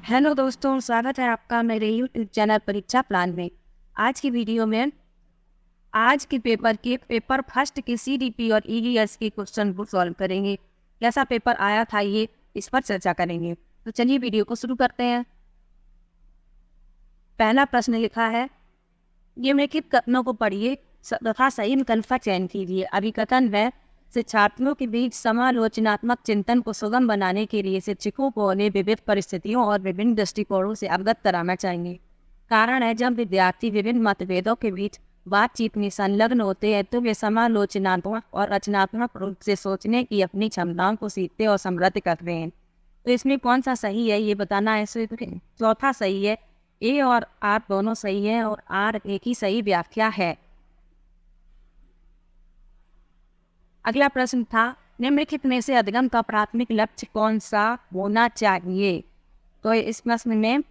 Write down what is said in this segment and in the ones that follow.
Hello दोस्तों, स्वागत है आपका मेरे यूट्यूब चैनल परीक्षा प्लान में। आज की वीडियो में आज के पेपर फर्स्ट के सीडीपी और ईवीएस के क्वेश्चन को सॉल्व करेंगे। कैसा पेपर आया था ये इस पर चर्चा करेंगे। तो चलिए वीडियो को शुरू करते हैं। पहला प्रश्न लिखा है, निम्नलिखित कथनों को पढ़िए तथा सही विकल्प का चयन कीजिए। अभिकथन है, शिक्षार्थियों के बीच समालोचनात्मक चिंतन को सुगम बनाने के लिए शिक्षकों को उन्हें विविध परिस्थितियों और विभिन्न दृष्टिकोणों से अवगत कराना चाहिए। कारण है, जब विद्यार्थी विभिन्न मतभेदों के बीच बातचीत में संलग्न होते हैं तो वे समालोचनात्मक और रचनात्मक रूप से सोचने की अपनी क्षमताओं को सीखते और समृद्ध करते हैं। तो इसमें कौन सा सही है ये बताना है। चौथा सही है, ए और आर दोनों सही है और आर एक ही सही व्याख्या है। अगला प्रश्न था, निम्नलिखित में से अधिगम का प्राथमिक लक्ष्य कौन सा होना चाहिए। तो इस प्रश्न में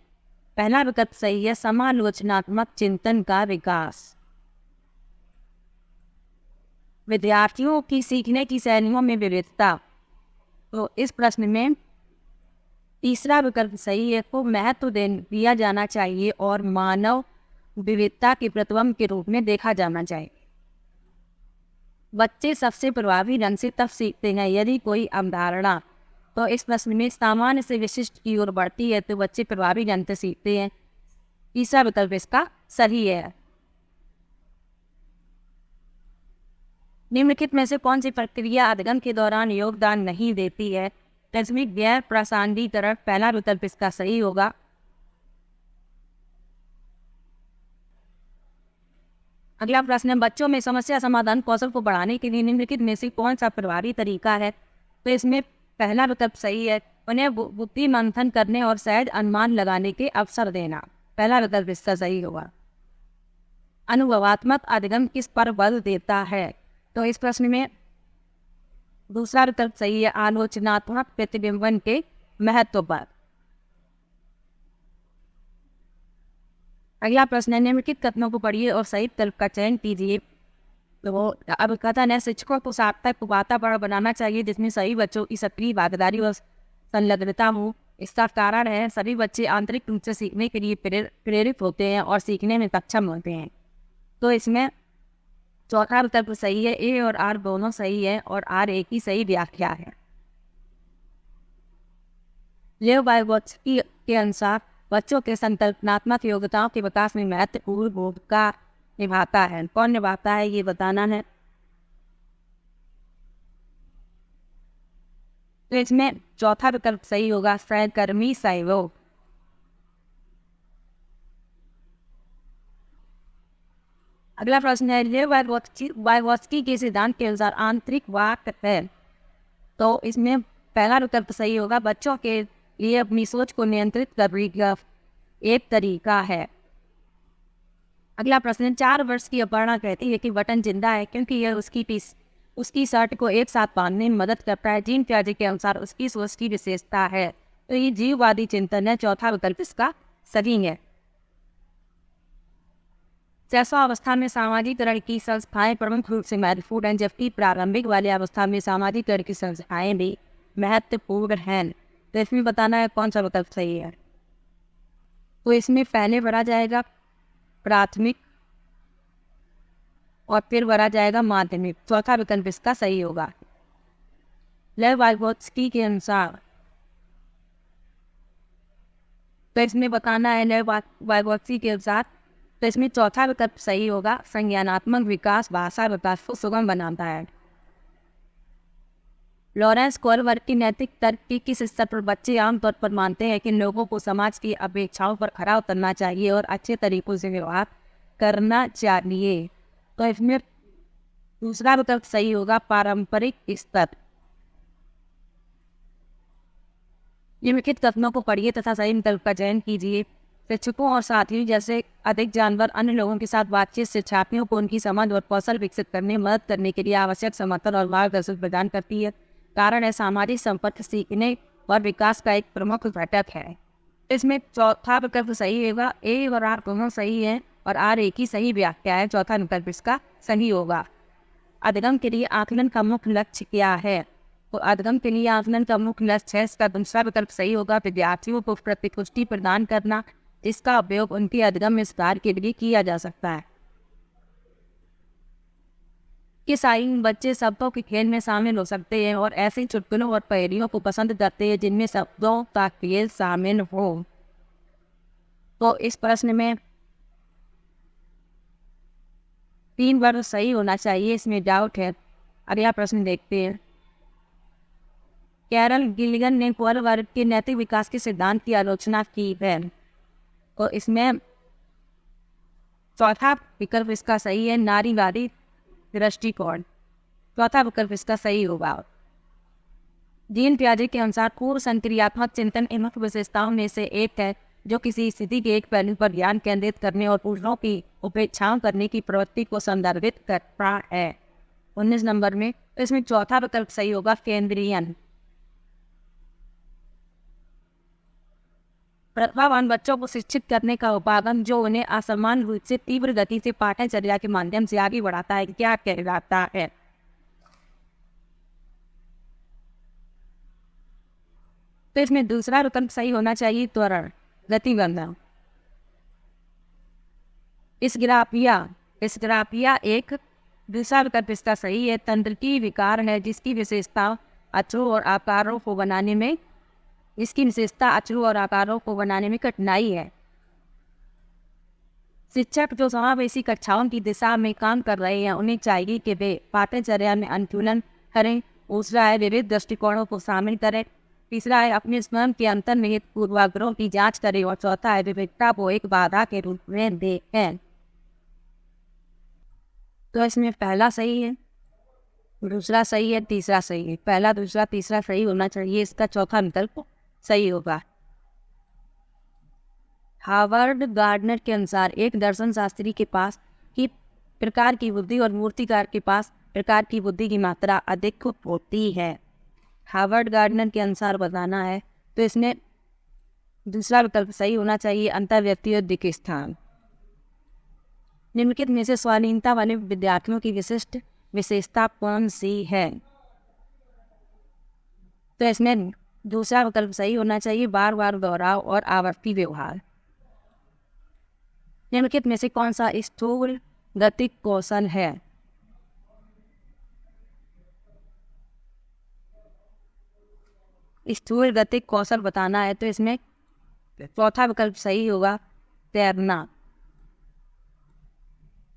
पहला विकल्प सही है, समालोचनात्मक चिंतन का विकास। विद्यार्थियों की सीखने की शैलियों में विविधता। तो इस प्रश्न में तीसरा विकल्प सही है, को महत्व दिया जाना चाहिए और मानव विविधता के प्रतिबिंब के रूप में देखा जाना चाहिए। बच्चे सबसे प्रभावी ढंग से तब सीखते हैं यदि कोई अवधारणा, तो इस प्रश्न में सामान्य से विशिष्ट की ओर बढ़ती है तो बच्चे प्रभावी ढंग से सीखते हैं। तीसरा विकल्प इसका सही है। निम्नलिखित में से कौन सी प्रक्रिया अधिगम के दौरान योगदान नहीं देती है। तस्वीर गैर प्रासंगिकरण, पहला विकल्प इसका सही होगा। अगला प्रश्न है, बच्चों में समस्या समाधान कौशल को बढ़ाने के लिए निम्नलिखित में से कौन सा प्रभावी तरीका है। तो इसमें पहला विकल्प सही है, उन्हें बुद्धि मंथन करने और सहज अनुमान लगाने के अवसर देना। पहला विकल्प इसका सही होगा। अनुभवात्मक अधिगम किस पर बल देता है। तो इस प्रश्न में दूसरा विकल्प सही है, आलोचनात्मक प्रतिबिंबन के महत्व पर। अगला प्रश्न है, निम्नलिखित कथनों को पढ़िए और सही विकल्प का चयन कीजिए। तो अब कथन है, शिक्षकों को सार्थक वातावरण बनाना चाहिए जिसमें सभी बच्चों की सक्रिय भागीदारी और संलग्नता हो। इसका कारण है, सभी बच्चे आंतरिक रूप से सीखने के लिए प्रेरित होते हैं और सीखने में सक्षम होते हैं। तो इसमें चौथा विकल्प सही है, ए और आर दोनों सही है और आर एक ही सही व्याख्या है। लेव वाइगोत्स्की के अनुसार बच्चों के संकल्पनात्मक योग्यताओं के विकास में महत्वपूर्ण भूमिका निभाता है। कौन निभाता है ये बताना है। तो इसमें चौथा विकल्प सही होगा, सहकर्मी सहयोग। अगला प्रश्न है, लेव वाइगोत्स्की के सिद्धांत के अनुसार आंतरिक वाक है। तो इसमें पहला विकल्प सही होगा, बच्चों के लिए अपनी सोच को नियंत्रित करने का एक तरीका है। अगला प्रश्न, 4 वर्ष की अपर्णा कहती है कि बटन जिंदा है क्योंकि यह उसकी शर्ट को एक साथ बांधने में मदद करता है। जीन पियाजे के अनुसार उसकी सोच की विशेषता है। तो ये जीववादी चिंतन है। चौथा विकल्प इसका सही है। शैशवावस्था में सामाजिकरण की संस्थाएं प्रमुख रूप से महत्वपूर्ण हैं, जबकि प्रारंभिक वाली अवस्था में सामाजिकरण की संस्थाएं भी महत्वपूर्ण हैं। तो इसमें बताना है कौन सा विकल्प सही है। तो इसमें पहले भरा जाएगा प्राथमिक और फिर भरा जाएगा माध्यमिक। चौथा विकल्प इसका सही होगा। लेव वाइगोत्स्की के अनुसार, तो इसमें बताना है लेव वाइगोत्स्की के अनुसार, तो इसमें चौथा विकल्प सही होगा। संज्ञानात्मक विकास भाषा विकास को सुगम बनाता है। लॉरेंस कोलबर्ग की नैतिक तर्क की किस स्तर पर बच्चे आमतौर पर मानते हैं कि लोगों को समाज की अपेक्षाओं पर खरा उतरना चाहिए और अच्छे तरीकों से व्यवहार करना चाहिए। तो इसमें दूसरा विकल्प सही होगा, पारंपरिक स्तर। निम्नलिखित कथनों को पढ़िए तथा सही विकल्प का चयन कीजिए। शिक्षकों और साथियों जैसे अधिक जानवर अन्य लोगों के साथ बातचीत शिक्षार्थियों को उनकी समझ और कौशल विकसित करने में मदद करने के लिए आवश्यक समर्थन और मार्गदर्शन प्रदान करती है। कारण है, सामाजिक संपर्क सीखने और विकास का एक प्रमुख घटक है। इसमें चौथा विकल्प सही होगा। ए और आर दोनों सही है और आर एक ही सही व्याख्या है। चौथा विकल्प इसका सही होगा। अधिगम के लिए आकलन का मुख्य लक्ष्य क्या है। तो अधगम के लिए आकलन का मुख्य लक्ष्य है। इसका दूसरा विकल्प सही होगा विद्यार्थियों को प्रतिपुष्टि प्रदान करना, जिसका उपयोग उनके अधगम में सुधार के लिए किया जा सकता है। कि साई बच्चे शब्दों के खेल में शामिल हो सकते हैं और ऐसे चुटकुलों और पहेलियों को पसंद करते हैं जिनमें शब्दों का खेल शामिल हो। तो इस प्रश्न में 3 बार सही होना चाहिए, इसमें डाउट है। अगला प्रश्न देखते हैं। कैरल गिलिगन ने पूर्व वर्ग के नैतिक विकास के सिद्धांत की आलोचना की है। तो इसमें चौथा विकल्प इसका सही है नारीवादी दृष्टिकोण। चौथा विकल्प इसका सही होगा। जीन पियाजे के अनुसार पूर्व संक्रियात्मक चिंतन इन मुख्य विशेषताओं में से एक है जो किसी स्थिति के एक पहलू पर ध्यान केंद्रित करने और दूसरों की उपेक्षाओं करने की प्रवृत्ति को संदर्भित करता है। 19 नंबर में तो इसमें चौथा विकल्प सही होगा केंद्रीयन। प्रतिभावान बच्चों को शिक्षित करने का उपागम जो उन्हें असमान रूप से तीव्र गति से पाठ्यचर्या के माध्यम से आगे बढ़ाता है क्या कहलाता है। तो इसमें दूसरा विकल्प सही होना चाहिए त्वरण गतिबंधन। इस ग्राफिया एक दूसरा विकल्प इसका सही है तंत्रिकी विकार है जिसकी विशेषता अचरों और आकारों को बनाने में कठिनाई है। शिक्षक जो समावेशी कक्षाओं की दिशा में काम कर रहे हैं उन्हें चाहिए कि वे पाठ्यचर्या में अनुकूलन करें। दूसरा है विविध दृष्टिकोणों को शामिल करें। तीसरा है अपने स्वयं के अंतर्निहित पूर्वाग्रहों की जांच करें और चौथा है विविधता को एक बाधा के रूप में देखें। तो इसमें पहला सही है, दूसरा सही है, तीसरा सही है। पहला, दूसरा, तीसरा सही होना चाहिए। इसका चौथा विकल्प सही होगा। हार्वर्ड गार्डनर के अनुसार एक दर्शन शास्त्री के पास की प्रकार की बुद्धि और मूर्तिकार के पास प्रकार की बुद्धि की मात्रा अधिक होती है। हार्वर्ड गार्डनर के अनुसार बताना है तो इसमें दूसरा विकल्प सही होना चाहिए अंतर्व्यक्ति और दिक् स्थान। निम्नलिखित में से स्वाधीनता वाले विद्यार्थियों की विशिष्ट विशेषता कौन सी है। तो इसमें दूसरा विकल्प सही होना चाहिए बार बार दोहराव और आवर्ती व्यवहार। निम्नलिखित में से कौन सा स्थूल गतिक कौशल है। स्थूल गतिक कौशल बताना है तो इसमें चौथा विकल्प सही होगा तैरना।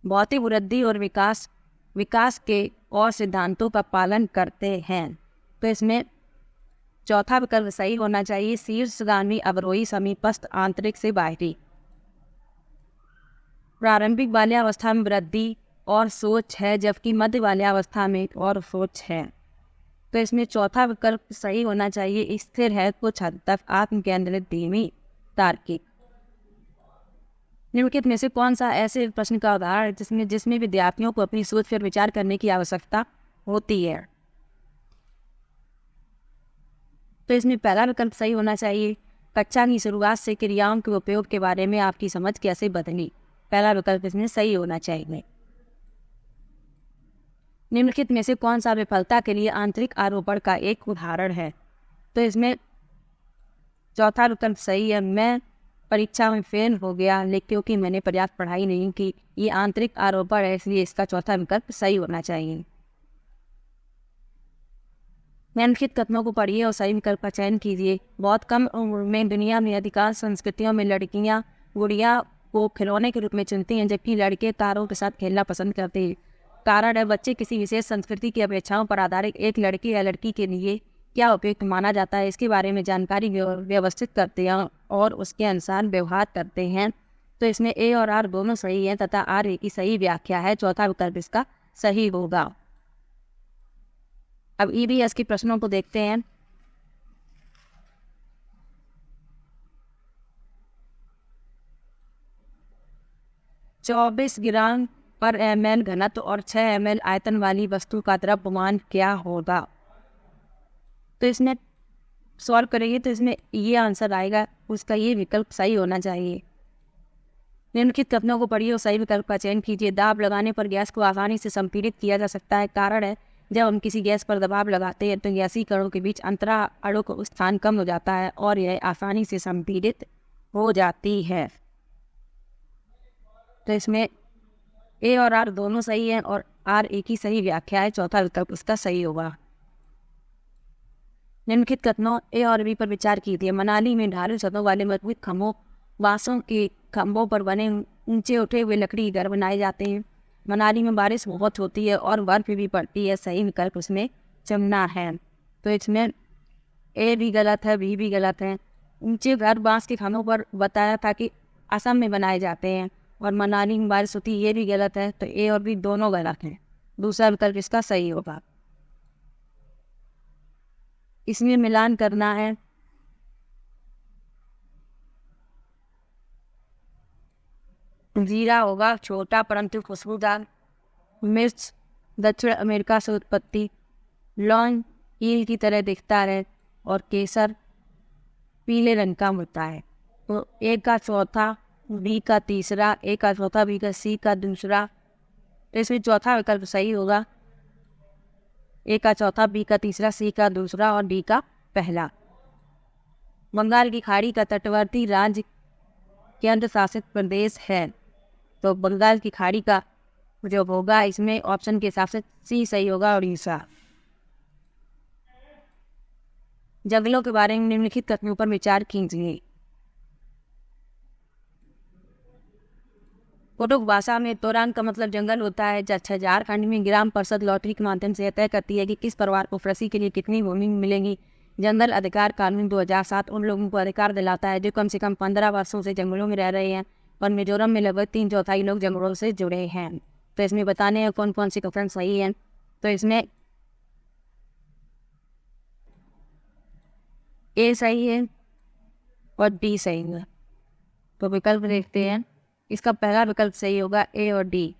भौतिक वृद्धि और विकास के और सिद्धांतों का पालन करते हैं तो इसमें चौथा विकल्प सही होना चाहिए शीर्षगामी अवरोही समीपस्थ आंतरिक से बाहरी। प्रारंभिक बाल्यावस्था में वृद्धि और सोच है जबकि मध्य बाल्यावस्था में और सोच है तो इसमें चौथा विकल्प सही होना चाहिए स्थिर है कुछ हद तक आत्म केंद्रित धीमी तार्किक। निम्नलिखित में से कौन सा ऐसे प्रश्न का उदाहरण जिसमें विद्यार्थियों को अपनी सोच पर विचार करने की आवश्यकता होती है। तो इसमें पहला विकल्प सही होना चाहिए कक्षा की शुरुआत से क्रियाओं के उपयोग के बारे में आपकी समझ कैसे बदली। पहला विकल्प इसमें सही होना चाहिए। निम्नलिखित में से कौन सा विफलता के लिए आंतरिक आरोपण का एक उदाहरण है। तो इसमें चौथा विकल्प सही है मैं परीक्षा में फेल हो गया लेकिन क्योंकि मैंने पर्याप्त पढ़ाई नहीं की। ये आंतरिक आरोपण है इसलिए इसका चौथा विकल्प सही होना चाहिए। निम्नलिखित कथनों को पढ़िए और सही विकल्प का चयन कीजिए। बहुत कम उम्र में दुनिया में अधिकांश संस्कृतियों में लड़कियां गुड़िया को खिलौने के रूप में चुनती हैं जबकि लड़के तारों के साथ खेलना पसंद करते हैं। कारण है बच्चे किसी विशेष संस्कृति की अपेक्षाओं पर आधारित एक लड़के या लड़की के लिए क्या उपयुक्त माना जाता है इसके बारे में जानकारी व्यवस्थित करते हैं और उसके अनुसार व्यवहार करते हैं। तो इसमें ए और आर दोनों सही हैं तथा आर की सही व्याख्या है। चौथा विकल्प इसका सही होगा। अब ईवीएस के प्रश्नों को देखते हैं। चौबीस ग्राम पर ml घनत्व और 6 ml आयतन वाली वस्तु का द्रव्यमान क्या होगा। तो इसमें सॉल्व करेंगे तो इसमें ये आंसर आएगा, उसका ये विकल्प सही होना चाहिए। निम्नलिखित कथनों को पढ़िए और सही विकल्प का चयन कीजिए। दाब लगाने पर गैस को आसानी से संपीड़ित किया जा सकता है। कारण है जब हम किसी गैस पर दबाव लगाते हैं तो गैसीय कणों के बीच अंतरा अणु का स्थान कम हो जाता है और यह आसानी से संपीड़ित हो जाती है। तो इसमें ए और आर दोनों सही है और आर एक ही सही व्याख्या है, चौथा विकल्प उसका सही होगा। निम्नलिखित कथनों ए और बी पर विचार कीजिए। मनाली में ढालू छतों वाले मजबूत खंभों बांसों के खंभों पर बने ऊंचे उठे हुए लकड़ी घर बनाए जाते हैं। मनाली में बारिश बहुत होती है और बर्फ भी पड़ती है, सही विकल्प उसमें चुनना है। तो इसमें ए भी गलत है, बी भी गलत है। ऊंचे घर बांस के खंभों पर बताया था कि असम में बनाए जाते हैं और मनाली में बारिश होती है, ये भी गलत है। तो ए और बी दोनों गलत हैं, दूसरा विकल्प इसका सही होगा। इसमें मिलान करना है। जीरा होगा छोटा परंतु खुशबूदार, मिर्च दक्षिण अमेरिका से उत्पत्ति, लौंग ईल की तरह दिखता है और केसर पीले रंग का होता है। तो ए का चौथा, बी का तीसरा, ए का चौथा, बी का सी का दूसरा। तो इसमें चौथा विकल्प सही होगा। ए का चौथा, बी का तीसरा, सी का दूसरा और डी का पहला। बंगाल की खाड़ी का तटवर्ती राज्य केंद्र शासित प्रदेश है। तो बंगाल की खाड़ी का जो होगा इसमें ऑप्शन के हिसाब से सी सही होगा, उड़ीसा। जंगलों के बारे में निम्नलिखित कथनों पर विचार कीजिए। कोटक भाषा में तोरान का मतलब जंगल होता है। झारखंड में ग्राम परिषद लॉटरी के माध्यम से तय करती है कि किस परिवार को कृषि के लिए कितनी भूमि मिलेगी। जंगल अधिकार कानून 2007 उन लोगों को अधिकार दिलाता है जो कम से कम 15 वर्षों से जंगलों में रह रहे हैं और मिजोरम में लगभग 3/4 लोग जंगलों से जुड़े हैं। तो इसमें बताने हैं कौन कौन सी कथन सही हैं। तो इसमें ए सही है और डी सही है। तो विकल्प देखते हैं। इसका पहला विकल्प सही होगा, ए और डी।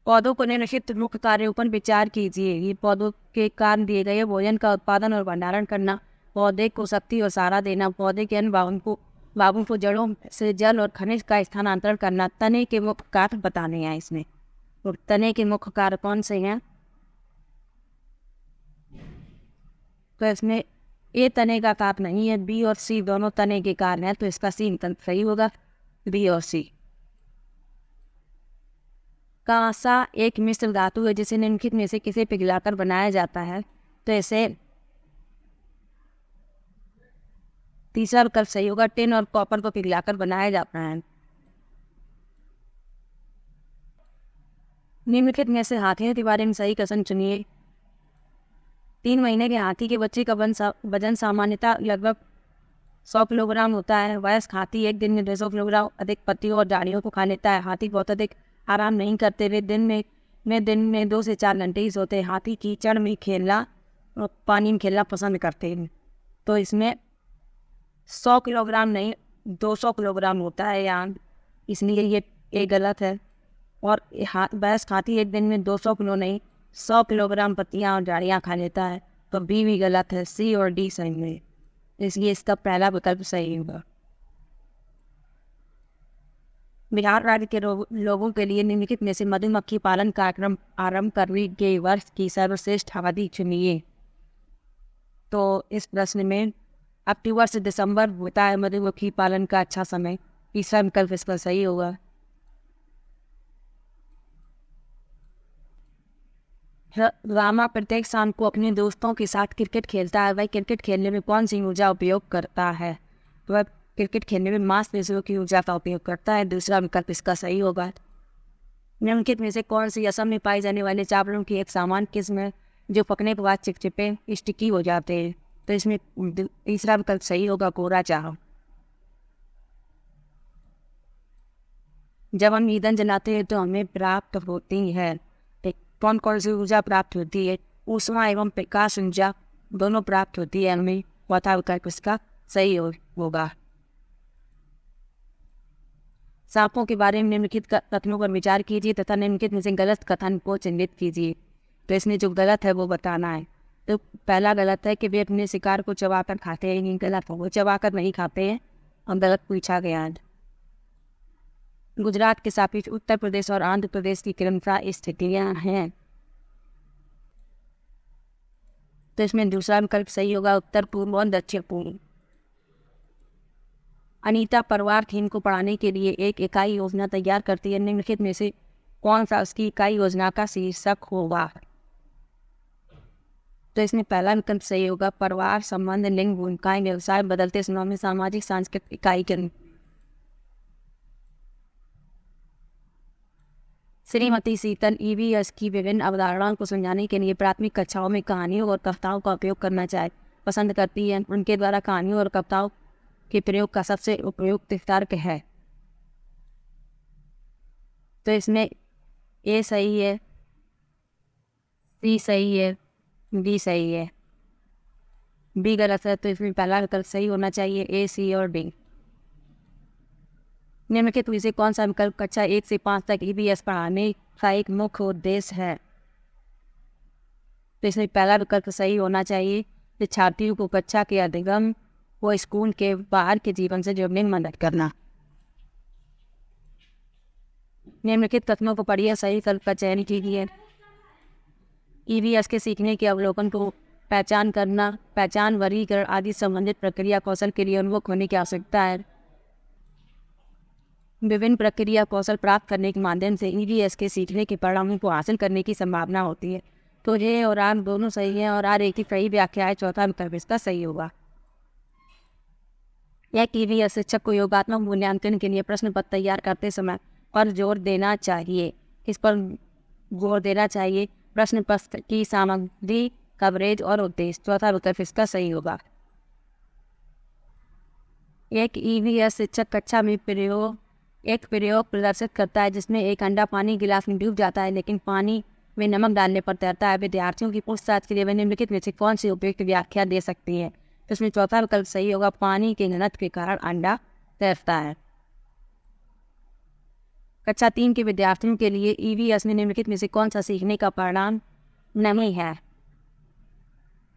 पौधों को निम्नलिखित मुख्य कार्यों पर विचार कीजिए। ये पौधों के कारण दिए गए भोजन का उत्पादन और भंडारण करना, पौधे को शक्ति और सहारा देना, पौधे के अन्य भागों को जड़ों से जल और खनिज का स्थानांतरण करना। तने के मुख्य कार्य बताने हैं इसमें। तो तने के मुख्य कार्य कौन से हैं? तो इसमें ए तने का कार्य नहीं है, बी और सी दोनों तने के कार्य हैं। तो इसका सी सही होगा, बी और सी। कांसा एक मिश्र धातु है जिसे निम्नलिखित में से किसे पिघलाकर बनाया जाता है। तो इसे तीसरा विकल्प सही होगा, टिन और कॉपर को पिघलाकर बनाया जाता है। निम्नलिखित में से हाथियों के बारे में सही कथन चुनिए। 3 महीने के हाथी के बच्चे का वजन सामान्यतः लगभग 100 किलोग्राम होता है। वयस्क हाथी एक दिन में 200 किलोग्राम अधिक पत्तियों और झाड़ियों को खा लेता है। हाथी बहुत अधिक आराम नहीं करते, वे दिन में 2 से 4 घंटे ही सोते हैं। हाथी कीचड़ में खेलना और पानी में खेलना पसंद करते हैं। तो इसमें 100 किलोग्राम नहीं 200 किलोग्राम होता है यहाँ, इसलिए ये गलत है। और वयस्क हाथी एक दिन में 200 किलो नहीं 100 किलोग्राम पत्तियाँ और झाड़ियाँ खा लेता है। तो बी भी गलत है, सी और डी सही है, इसलिए इसका पहला विकल्प सही होगा। बिहार राज्य के लोगों के लिए निम्नलिखित में से मधुमक्खी पालन कार्यक्रम आरंभ करने के वर्ष की सर्वश्रेष्ठ अवधि चुनिए। तो इस प्रश्न में अक्टूबर से दिसंबर होता है मधुमक्खी पालन का अच्छा समय, तीसरा विकल्प इसका सही होगा। रामा प्रत्येक शाम को अपने दोस्तों के साथ क्रिकेट खेलता है। वह क्रिकेट खेलने में कौन सी ऊर्जा उपयोग करता है? तो वह क्रिकेट खेलने में मांसपेशियों की ऊर्जा का उपयोग करता है, दूसरा विकल्प इसका सही होगा। निम्नलिखित में से कौन सी असम में पाई जाने वाले चावलों की एक सामान्य किस्म है जो पकने के बाद चिपचिपे स्टिकी हो जाते हैं? तो इसमें तीसरा विकल्प सही होगा, कोरा चावल। जब हम ईंधन जलाते हैं तो हमें प्राप्त होती है कौन कौन सी ऊर्जा प्राप्त होती है? ऊष्मा एवं प्रकाश ऊर्जा दोनों प्राप्त होती है हमें, चौथा विकल्प इसका सही होगा। सांपों के बारे में निम्नलिखित कथनों पर विचार कीजिए तथा निम्नलिखित में से गलत कथन को चिन्हित कीजिए। तो इसमें जो गलत है वो बताना है। तो पहला गलत है कि वे अपने शिकार को चबाकर खाते हैं, गलत है, वो चबाकर नहीं खाते हैं और गलत पूछा गया है। गुजरात के सापेक्ष उत्तर प्रदेश और आंध्र प्रदेश की क्रमशः स्थितियाँ हैं। तो इसमें दूसरा विकल्प सही होगा, उत्तर पूर्व और दक्षिण पूर्व। अनीता परिवार थीम को पढ़ाने के लिए एक इकाई योजना तैयार करती है, निम्नलिखित में से कौन सा उसकी इकाई योजना का शीर्षक होगा? तो इसमें पहला विकल्प सही होगा, परिवार संबंध लिंग भूमिकाएं व्यवसाय बदलते समय में सामाजिक सांस्कृतिक इकाई के। श्रीमती शीतल ईवीएस की विभिन्न अवधारणाओं को समझाने के लिए प्राथमिक कक्षाओं में कहानियों और कविताओं का उपयोग करना पसंद करती है। उनके द्वारा कहानियों और कविताओं के प्रयोग का सबसे उपयुक्त तर्क है। तो इसमें ए सही है, सी सही है, डी सही है, बी गलत है। तो इसमें पहला विकल्प सही होना चाहिए, ए, सी और डी। निम्नलिखित में से कौन सा विकल्प कक्षा 1 से 5 तक ईवीएस पढ़ाने का एक मुख्य उद्देश्य है? तो इसमें पहला विकल्प सही होना चाहिए कि छात्रियों को कक्षा के अधिगम व स्कूल के बाहर के जीवन से जुड़ने में मदद करना। निम्नलिखित कथनों को पढ़िए, सही विकल्प का चयन कीजिए। ईवीएस के सीखने के अवलोकन को पहचान करना, पहचान, वर्गीकरण आदि संबंधित प्रक्रिया कौशल के लिए उन्मुख होने की आवश्यकता है। विभिन्न प्रक्रिया कौशल प्राप्त करने के माध्यम से ईवीएस के सीखने के परिणामों को हासिल करने की संभावना होती है। तो ए और आर दोनों सही हैं और आर एक ही सही व्याख्या है। चौथा विकल्प इसका सही होगा। यह ईवीएस शिक्षक को योगात्मक मूल्यांकन के लिए प्रश्न पत्र तैयार करते समय पर जोर देना चाहिए। किस पर जोर देना चाहिए? प्रश्न पत्र की सामग्री, कवरेज और उद्देश्य। चौथा विकल्प इसका सही होगा। एक ईवीएस शिक्षक कक्षा में एक प्रयोग प्रदर्शित करता है जिसमें एक अंडा पानी गिलास में डूब जाता है लेकिन पानी में नमक डालने पर तैरता है। विद्यार्थियों की पूछताछ के लिए वे निम्नलिखित में से कौन सी उपयुक्त व्याख्या दे सकती है? तो इसमें चौथा विकल्प सही होगा, पानी के घनत्व के कारण अंडा तैरता है। कक्षा 3 के विद्यार्थियों के लिए ईवीएस में निम्नलिखित में से कौन सा सीखने का परिणाम नहीं है?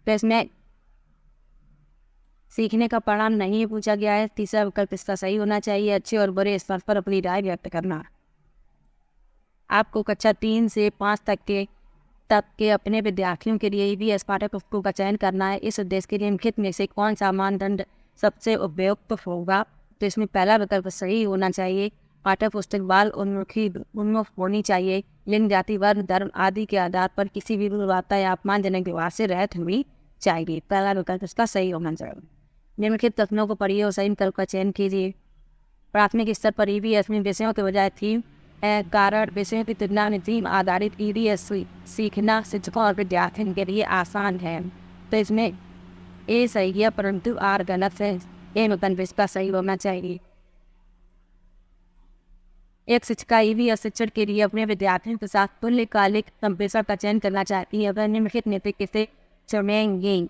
तो इसमें सीखने का परिणाम नहीं पूछा गया है। तीसरा विकल्प इसका सही होना चाहिए, अच्छे और बुरे स्तर पर अपनी राय व्यक्त करना। आपको कक्षा 3 से 5 तक के अपने विद्यार्थियों के लिए ईवीएस पाठ्य पुस्तकों का चयन करना है। इस उद्देश्य के लिए निम्नलिखित में से कौन सा मानदंड सबसे उपयुक्त होगा? तो इसमें पहला विकल्प सही होना चाहिए, पाठ्य पुस्तक बाल उन्मुख होनी चाहिए, लिंग, जाति, वर्ग, धर्म आदि के आधार पर किसी भी गुणवत्ता या अपमानजनक व्यवहार से रहित होनी चाहिए। पहला विकल्प इसका सही होना चाहिए। निम्नलिखित कथनों को पढ़िए और सही विकल्प का चयन कीजिए। प्राथमिक स्तर पर ईवीएस में विषयों के बजाय थीम कारण विषयों की तुलना में थीम आधारित ईवीएस सीखना शिक्षकों और विद्यार्थियों के लिए आसान है। तो इसमें ए सही है परंतु आर गलत है। ए विकल्प इसका सही होना चाहिए। एक शिक्षिका ईवीएस शिक्षण के लिए अपने विद्यार्थियों के साथ तुल्यकालिक संप्रेषण का चयन करना चाहती है। वह निम्नलिखित में से किसे चुनेंगे?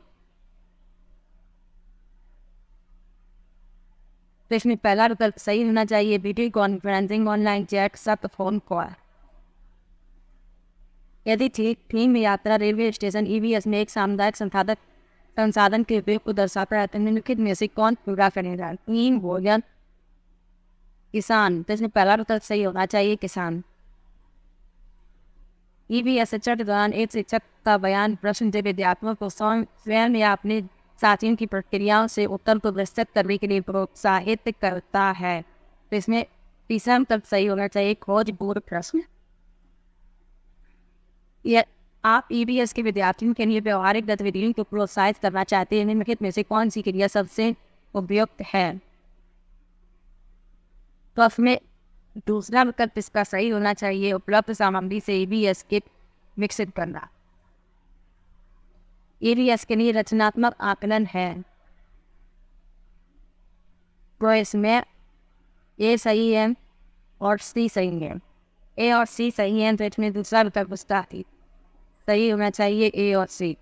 तो इसमें पहला विकल्प सही होना चाहिए, वीडियो कॉन्फ्रेंसिंग, ऑनलाइन चैट, सख्त फोन कॉल। यदि थीम यात्रा, रेलवे स्टेशन ईवीएस में एक सामुदायिक संसाधन के उपयोग को दर्शाता है तो निम्नलिखित में से कौन पूरा करेगा? नींद, भोजन, किसान। तो इसमें पहला विकल्प सही होना चाहिए, किसान। ईवीएस शिक्षण के दौरान एक शिक्षक का बयान प्रश्न से विद्यार्थियों को स्वयं या अपने साथियों की प्रक्रियाओं से उत्तर को विस्तृत करने के लिए प्रोत्साहित करता है। तो इसमें तीसरा विकल्प सही होना चाहिए, खोजपूर्ण प्रश्न। यह आप ईवीएस के विद्यार्थियों के लिए व्यवहारिक गतिविधियों को प्रोत्साहित करना चाहते हैं। निम्नलिखित में से कौन सी क्रिया सबसे उपयुक्त है? तो इसमें दूसरा विकल्प इसका सही होना चाहिए, उपलब्ध सामग्री से ईवीएस किट विकसित करना। ईवीएस के लिए रचनात्मक आकलन है। तो इसमें ए सही है और सी सही है। ए और सी सही है तो इसमें दूसरा विकल्प उसका सही होना चाहिए, ए और सी।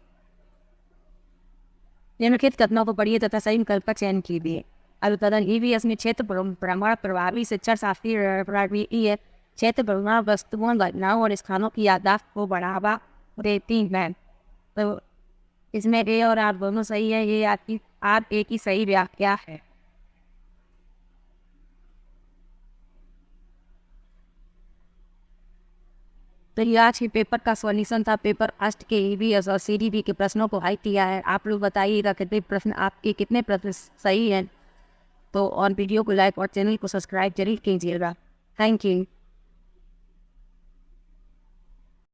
निम्नलिखित कथनों को पढ़िए तथा सही विकल्प का चयन कीजिए। अभिकथन ईवीएस में क्षेत्र भ्रमण प्रभावी शिक्षण शास्त्रीय प्रणाली है। क्षेत्र भ्रमण वस्तुओं, घटनाओं और स्थानों की याददाश्त को बढ़ावा देती है। तो इसमें ए और आर दोनों सही है। ये आपकी आर ए की सही व्याख्या है। तो ये आज के पेपर का सॉल्यूशन था। पेपर फर्स्ट के ईवीएस और सीडीबी के प्रश्नों को हाई किया है। आप लोग बताइएगा कितने प्रश्न सही हैं। तो और वीडियो को लाइक और चैनल को सब्सक्राइब जरूर कीजिएगा। Thank you.